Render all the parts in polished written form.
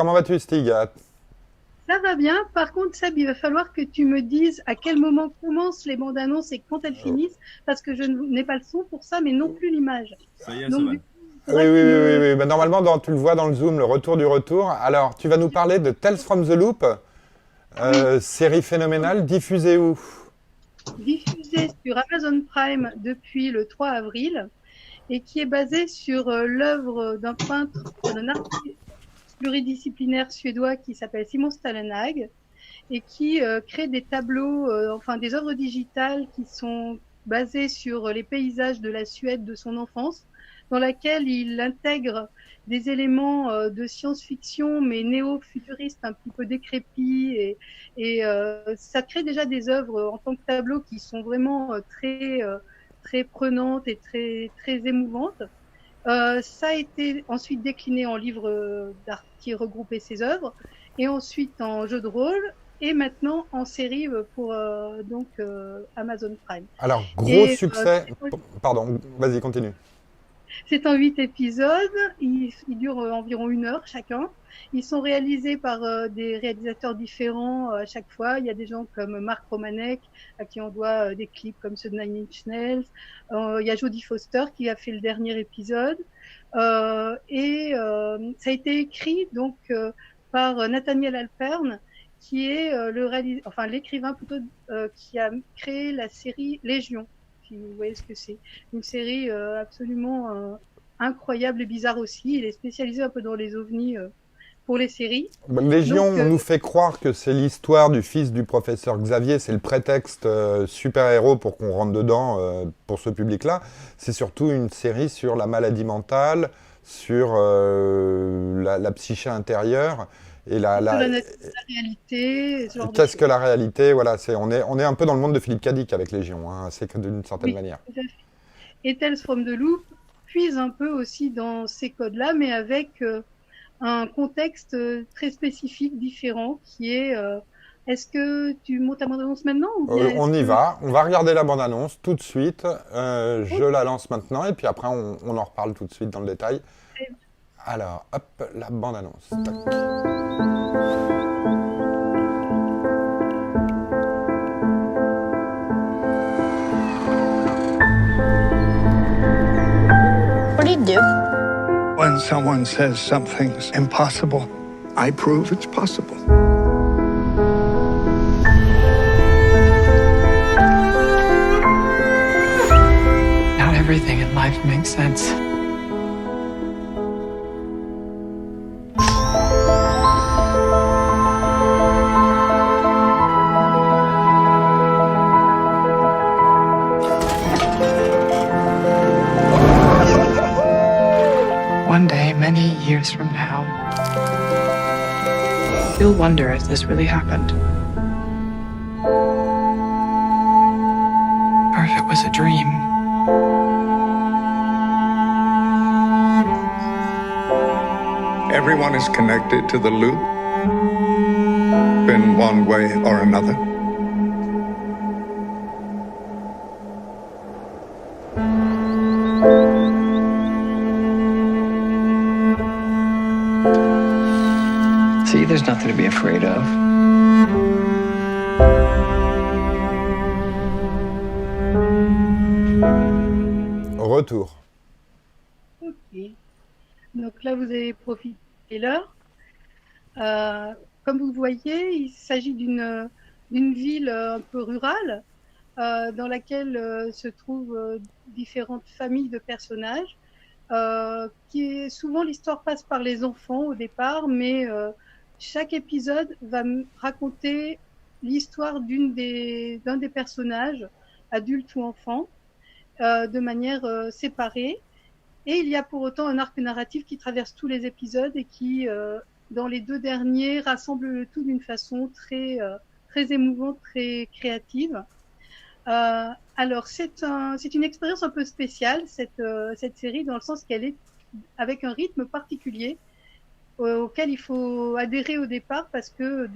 comment vas-tu, Stig? Ça va bien. Par contre, Seb, il va falloir que tu me dises à quel moment commencent les bandes annonces et quand elles finissent, parce que je n'ai pas le son pour ça, mais non plus l'image. Ça y est, ça Donc, va. du coup, il Oui, faudra oui, que tu oui, oui, me oui. Ben, normalement, tu le vois dans le zoom, le retour du retour. Alors, tu vas nous parler de Tales from the Loop, oui, série phénoménale, diffusée où? diffusée sur Amazon Prime depuis le 3 avril et qui est basée sur l'œuvre d'un peintre, d'un artiste pluridisciplinaire suédois qui s'appelle Simon Stalenhag et qui crée des tableaux, enfin des œuvres digitales qui sont basées sur les paysages de la Suède de son enfance, dans laquelle il intègre des éléments de science-fiction, mais néo-futuristes, un petit peu décrépits, et ça crée déjà des œuvres en tant que tableau qui sont vraiment très prenantes et très émouvantes. Ça a été ensuite décliné en livre d'art qui regroupait ses œuvres, et ensuite en jeu de rôle, et maintenant en série pour Amazon Prime. Alors, gros Et succès. Pardon, vas-y, continue. c'est en 8 épisodes, ils durent environ 1 heure chacun. Ils sont réalisés par des réalisateurs différents à chaque fois. Il y a des gens comme Marc Romanek, à qui on doit des clips comme ceux de Nine Inch Nails. Il y a Jodie Foster qui a fait le dernier épisode. Ça a été écrit donc par Nathaniel Alpern, qui est l'écrivain plutôt, qui a créé la série Légion, si vous voyez ce que c'est. Une série absolument incroyable et bizarre aussi. Il est spécialisé un peu dans les ovnis pour les séries. Légion, Donc, on nous fait croire que c'est l'histoire du fils du professeur Xavier, c'est le prétexte super-héros pour qu'on rentre dedans pour ce public-là. C'est surtout une série sur la maladie mentale, sur la psyché intérieure et sur la réalité, ce genre de qu'est-ce que choses. la réalité. Voilà, on est un peu dans le monde de Philippe Cadic avec Légion, hein, c'est que d'une certaine Oui, manière. tout à fait. Et Tales from the Loop puise un peu aussi dans ces codes-là, mais avec un contexte très spécifique, différent, qui est est-ce que tu montes ta bande-annonce maintenant ou bien est-ce On y que... va, on va regarder la bande-annonce tout de suite. Je Ok, la lance maintenant et puis après on en reparle tout de suite dans le détail. Alors, hop, la bande-annonce. Tac. What do you do? When someone says something's impossible, I prove it's possible. Not everything in life makes sense. One day, many years from now, you'll wonder if this really happened. Or if it was a dream. Everyone is connected to the loop in one way or another. See, there's nothing to be afraid of. Retour. ok. Donc là, vous avez profité de l'heure. Comme vous le voyez, il s'agit d'une ville un peu rurale dans laquelle se trouvent différentes familles de personnages. Souvent, l'histoire passe par les enfants au départ, mais chaque épisode va raconter l'histoire d'un des personnages, adulte ou enfant, de manière séparée. Et il y a pour autant un arc narratif qui traverse tous les épisodes et qui, dans les 2 derniers, rassemble le tout d'une façon très émouvante, très créative. Alors, c'est une expérience un peu spéciale, cette série, dans le sens qu'elle est avec un rythme particulier auquel il faut adhérer au départ, parce que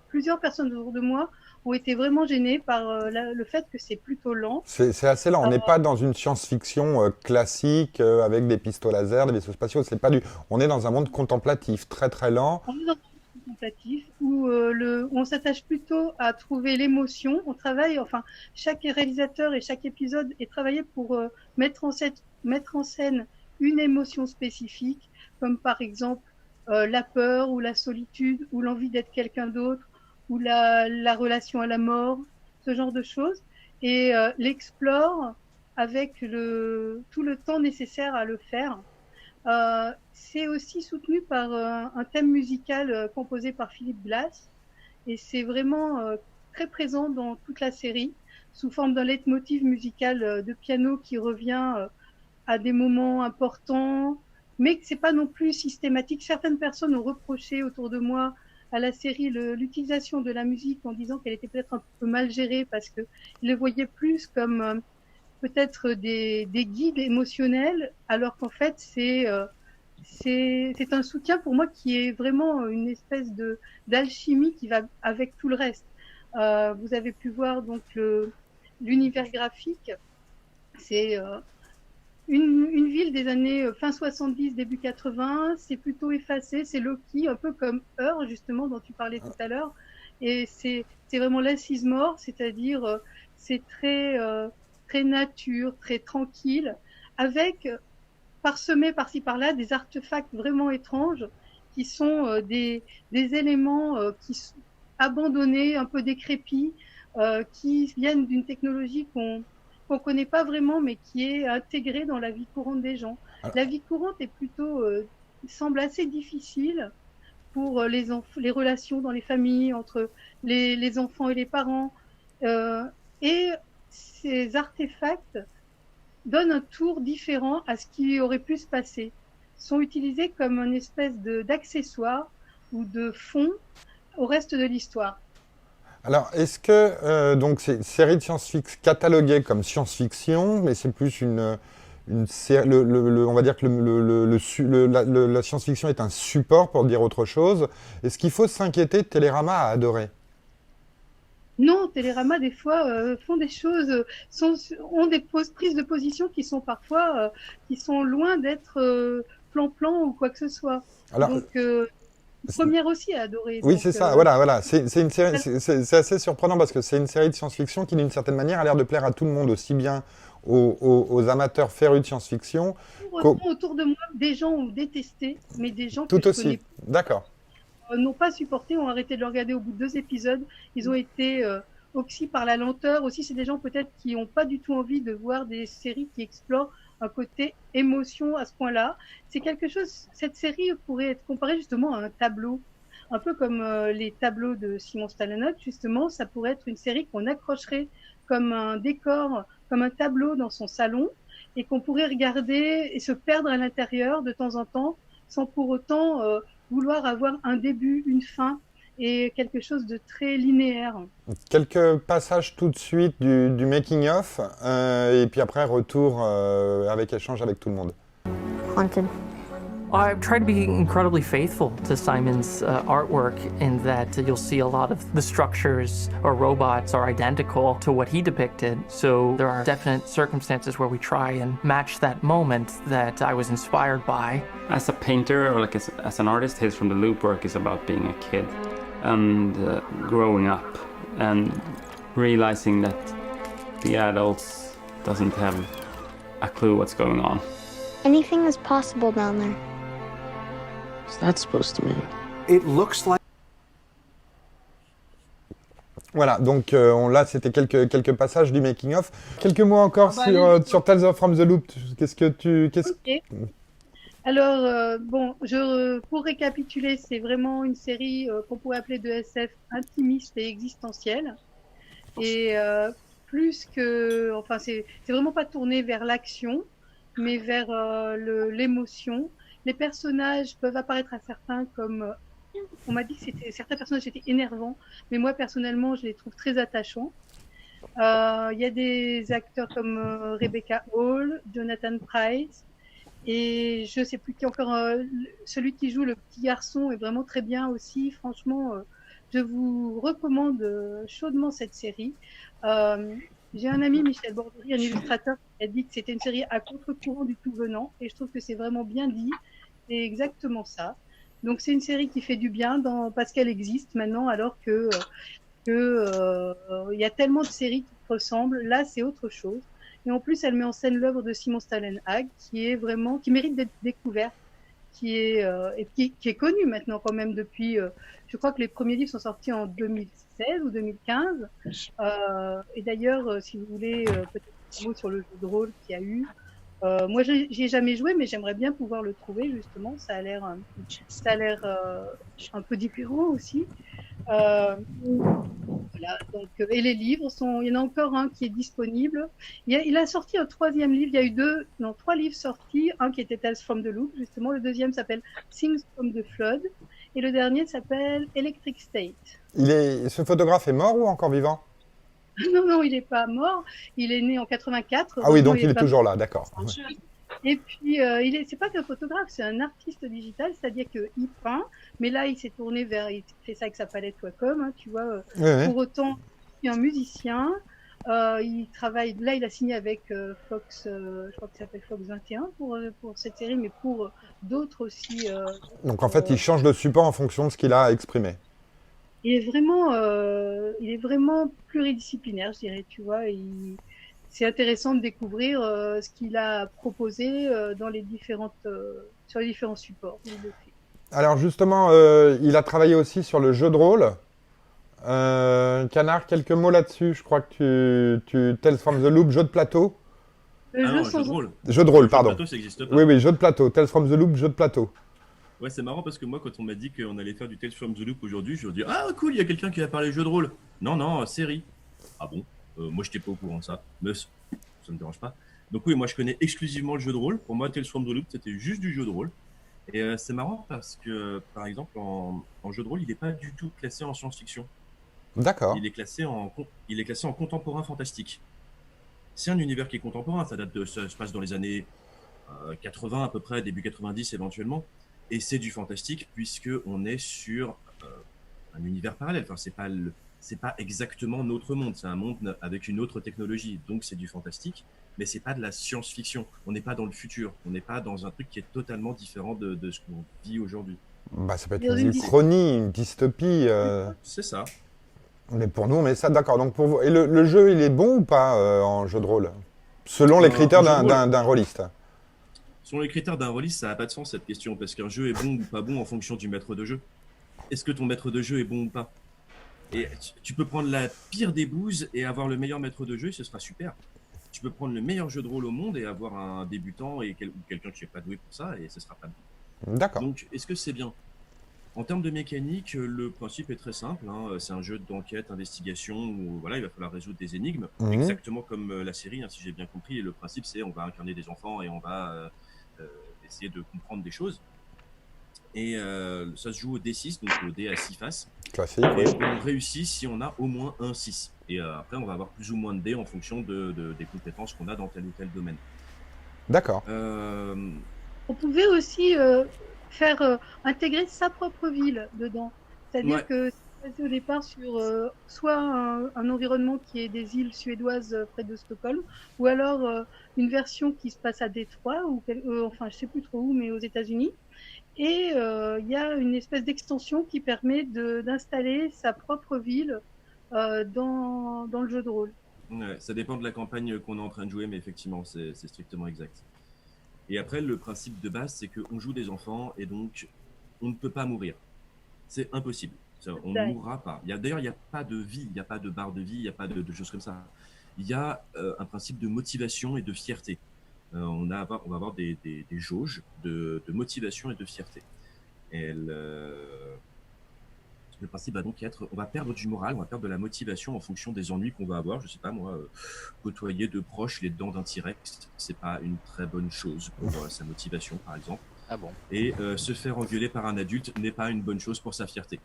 plusieurs personnes autour de moi ont été vraiment gênés par le fait que c'est plutôt lent. C'est assez lent. On n'est pas dans une science-fiction classique avec des pistons laser, des vaisseaux spatiaux. C'est pas du. On est dans un monde contemplatif, très très lent. On est dans un monde contemplatif où on s'attache plutôt à trouver l'émotion. On travaille, enfin, chaque réalisateur et chaque épisode est travaillé pour mettre en scène une émotion spécifique, comme par exemple la peur ou la solitude ou l'envie d'être quelqu'un d'autre ou la relation à la mort, ce genre de choses, et l'explore avec tout le temps nécessaire à le faire. C'est aussi soutenu par un thème musical composé par Philip Glass, et c'est vraiment très présent dans toute la série, sous forme d'un leitmotiv musical de piano qui revient à des moments importants, mais que c'est pas non plus systématique. Certaines personnes ont reproché autour de moi à la série l'utilisation de la musique en disant qu'elle était peut-être un peu mal gérée parce qu'ils le voyaient plus comme peut-être des guides émotionnels, alors qu'en fait c'est un soutien pour moi qui est vraiment une espèce d'alchimie qui va avec tout le reste. Vous avez pu voir donc l'univers graphique, c'est une ville des années fin 70, début 80, c'est plutôt effacé, c'est Loki, un peu comme Heure, justement, dont tu parlais tout à l'heure. Et c'est vraiment l'assise mort, c'est-à-dire c'est très nature, très tranquille, avec parsemé par-ci par-là des artefacts vraiment étranges qui sont des éléments qui sont abandonnés, un peu décrépits, qui viennent d'une technologie qu'on connaît pas vraiment, mais qui est intégrée dans la vie courante des gens. La vie courante est plutôt semble assez difficile pour les relations dans les familles, entre les enfants et les parents. Et ces artefacts donnent un tour différent à ce qui aurait pu se passer. Sont utilisés comme une espèce d'accessoire ou de fond au reste de l'histoire. Alors, est-ce que donc c'est une série de science-fiction cataloguée comme science-fiction, mais c'est plus une série, on va dire que la science-fiction est un support pour dire autre chose. Est-ce qu'il faut s'inquiéter? Télérama a adoré. Non, Télérama, des fois, font des choses, ont des prises de position qui sont parfois qui sont loin d'être plan-plan ou quoi que ce soit. Alors, donc, Première aussi a adoré. oui, donc, c'est ça. Voilà. C'est une série. C'est assez surprenant parce que c'est une série de science-fiction qui, d'une certaine manière, a l'air de plaire à tout le monde, aussi bien aux amateurs férus de science-fiction. Autour de moi, des gens ont détesté, mais des gens que tout je aussi. connais D'accord. n'ont pas supporté, ont arrêté de le regarder au bout de 2 épisodes. Ils ont été oxy par la lenteur. Aussi, c'est des gens peut-être qui n'ont pas du tout envie de voir des séries qui explorent un côté émotion à ce point-là. C'est quelque chose, cette série pourrait être comparée justement à un tableau, un peu comme les tableaux de Simon Stallanote, justement. Ça pourrait être une série qu'on accrocherait comme un décor, comme un tableau dans son salon, et qu'on pourrait regarder et se perdre à l'intérieur de temps en temps, sans pour autant vouloir avoir un début, une fin, et quelque chose de très linéaire. Quelques passages tout de suite du making-of, et puis après, retour avec échange avec tout le monde. Haunted. I've tried to be incredibly faithful to Simon's artwork in that you'll see a lot of the structures or robots are identical to what he depicted. So there are definite circumstances where we try and match that moment that I was inspired by. As a painter or like as an artist, His from the Loop work is about being a kid and growing up and realizing that the adults doesn't have a clue what's going on. Anything is possible down there. What's that supposed to mean? It looks like. Voilà, donc là c'était quelques passages du making-of. Quelques mots encore sur Tales from the Loop. Okay. Alors, pour récapituler, c'est vraiment une série qu'on pourrait appeler de SF intimiste et existentielle. Et plus que... Enfin, c'est vraiment pas tourné vers l'action, mais vers l'émotion. Les personnages peuvent apparaître à certains comme... on m'a dit que certains personnages étaient énervants, mais moi, personnellement, je les trouve très attachants. Il y a des acteurs comme Rebecca Hall, Jonathan Pryce, et je sais plus qui encore, celui qui joue le petit garçon est vraiment très bien aussi. Franchement, Je vous recommande chaudement cette série. J'ai un ami, Michel Bordery, un illustrateur, qui a dit que c'était une série à contre-courant du tout venant, et je trouve que c'est vraiment bien dit. C'est exactement ça. Donc c'est une série qui fait du bien parce qu'elle existe maintenant, alors que y a tellement de séries qui se ressemblent. Là, c'est autre chose. Et en plus, elle met en scène l'œuvre de Simon Stahlenhag, qui mérite d'être découverte, qui est connu maintenant quand même depuis. Je crois que les premiers livres sont sortis en 2016 ou 2015. Et d'ailleurs, si vous voulez peut-être un mot sur le jeu de rôle qu'il y a eu. Moi, j'y ai jamais joué, mais j'aimerais bien pouvoir le trouver justement. Ça a l'air un peu différent aussi. Voilà, donc, et les livres il y en a encore un qui est disponible. Il a sorti un 3e livre. Il y a eu 3 livres sortis. Un qui était Tales from the Loop, justement. Le deuxième s'appelle Things from the Flood. Et le dernier s'appelle Electric State. Ce photographe est mort ou encore vivant? Non, il n'est pas mort. Il est né en 84. Ah oui, donc il est toujours là, d'accord. Et puis, c'est pas qu'un photographe, c'est un artiste digital, c'est-à-dire qu'il peint, mais là, il s'est tourné il fait ça avec sa palette Wacom, hein, tu vois. Pour autant, il est un musicien. Il travaille, là, il a signé avec Fox, je crois que ça s'appelle Fox 21 pour cette série, mais pour d'autres aussi. Donc en fait, il change de support en fonction de ce qu'il a à exprimer. Il est vraiment pluridisciplinaire, je dirais, tu vois. C'est intéressant de découvrir ce qu'il a proposé sur les différents supports. Alors justement, il a travaillé aussi sur le jeu de rôle. Canard, quelques mots là-dessus. Je crois que tu Tales from the Loop, jeu de plateau. Jeu de rôle. Jeu de rôle, pardon. Jeu de plateau, ça n'existe pas. Oui, jeu de plateau. Tales from the Loop, jeu de plateau. Ouais, c'est marrant parce que moi, quand on m'a dit qu'on allait faire du Tales from the Loop aujourd'hui, je me dis ah cool, il y a quelqu'un qui va parler jeu de rôle. Non, série. Ah bon? Moi, je n'étais pas au courant de ça, mais ça ne me dérange pas. Donc oui, moi, je connais exclusivement le jeu de rôle. Pour moi, Tales from the Loop, c'était juste du jeu de rôle. Et c'est marrant parce que, par exemple, en jeu de rôle, il n'est pas du tout classé en science-fiction. D'accord. Il est classé en contemporain fantastique. C'est un univers qui est contemporain. Ça se passe dans les années 80 à peu près, début 90 éventuellement. Et c'est du fantastique puisque on est sur un univers parallèle. Enfin, c'est pas exactement notre monde. C'est un monde avec une autre technologie. Donc c'est du fantastique, mais c'est pas de la science-fiction. On n'est pas dans le futur. On n'est pas dans un truc qui est totalement différent de ce qu'on vit aujourd'hui. Bah, ça peut être une uchronie, une dystopie. C'est ça. Mais pour nous, on met ça d'accord. Donc pour vous, et le jeu, il est bon ou pas en jeu de rôle, selon les critères d'un rôliste? Selon les critères d'un rôliste, ça n'a pas de sens cette question, parce qu'un jeu est bon ou pas bon en fonction du maître de jeu. Est-ce que ton maître de jeu est bon ou pas? Et tu peux prendre la pire des bouses et avoir le meilleur maître de jeu, et ce sera super. Tu peux prendre le meilleur jeu de rôle au monde et avoir un débutant ou quelqu'un qui n'est pas doué pour ça, et ce sera pas bon. D'accord. Donc, est-ce que c'est bien? En termes de mécanique, le principe est très simple. Hein. C'est un jeu d'enquête, investigation, où voilà, il va falloir résoudre des énigmes, exactement comme la série, hein, si j'ai bien compris. Et le principe, c'est on va incarner des enfants et on va essayer de comprendre des choses. Et ça se joue au D6, donc au dé à 6 faces. Classique, et oui. on réussit si on a au moins un 6. Et après, on va avoir plus ou moins de dés en fonction des compétences qu'on a dans tel ou tel domaine. D'accord. On pouvait aussi faire intégrer sa propre ville dedans. C'est-à-dire que c'est au départ sur soit un environnement qui est des îles suédoises près de Stockholm, ou alors une version qui se passe à Détroit, ou enfin je sais plus trop où, mais aux États-Unis. Et il y a une espèce d'extension qui permet d'installer sa propre ville dans le jeu de rôle. Ouais, ça dépend de la campagne qu'on est en train de jouer, mais effectivement, c'est strictement exact. Et après, le principe de base, c'est qu'on joue des enfants et donc on ne peut pas mourir. C'est impossible. On ne mourra pas. D'ailleurs, il n'y a pas de vie, il n'y a pas de barre de vie, il n'y a pas de choses comme ça. Il y a un principe de motivation et de fierté. On va avoir des jauges de motivation et de fierté. Et le principe va donc être, on va perdre du moral, on va perdre de la motivation en fonction des ennuis qu'on va avoir. Je sais pas moi, côtoyer de proche les dents d'un T-Rex, c'est pas une très bonne chose pour sa motivation, par exemple. Ah bon? Et se faire engueuler par un adulte n'est pas une bonne chose pour sa fierté.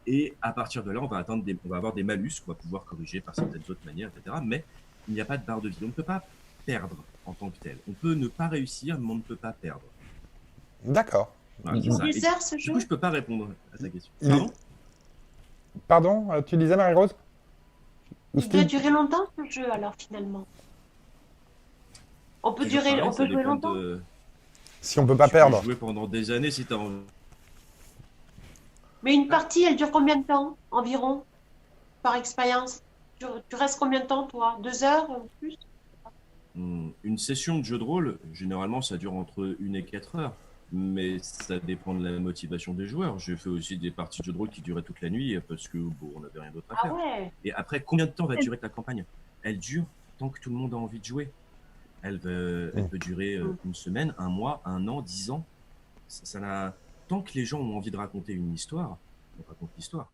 Et à partir de là, on va avoir des malus qu'on va pouvoir corriger par certaines autres manières, etc. Mais il n'y a pas de barre de vie. On ne peut pas perdre en tant que tel. On peut ne pas réussir, mais on ne peut pas perdre. D'accord. Voilà, c'est ça. Du coup, je peux pas répondre à ta question. Pardon ? Pardon, tu disais Marie-Rose? Ou Il doit Steve? durer longtemps ce jeu alors finalement. On peut Toujours durer, pareil, on ça peut jouer dépend longtemps. Si on peut pas Tu peux perdre. jouer pendant des années si t'as envie. Mais une partie, elle dure combien de temps environ par expérience? Tu restes combien de temps toi? 2 heures ou plus? Une session de jeu de rôle, généralement, ça dure entre 1 et 4 heures. Mais ça dépend de la motivation des joueurs. J'ai fait aussi des parties de jeu de rôle qui duraient toute la nuit parce que bon, on n'avait rien d'autre à Ah faire. ouais. Et après, combien de temps va durer ta campagne? Elle dure tant que tout le monde a envie de jouer. Elle peut durer une semaine, 1 mois, 1 an, 10 ans. Tant que les gens ont envie de raconter une histoire, on raconte l'histoire.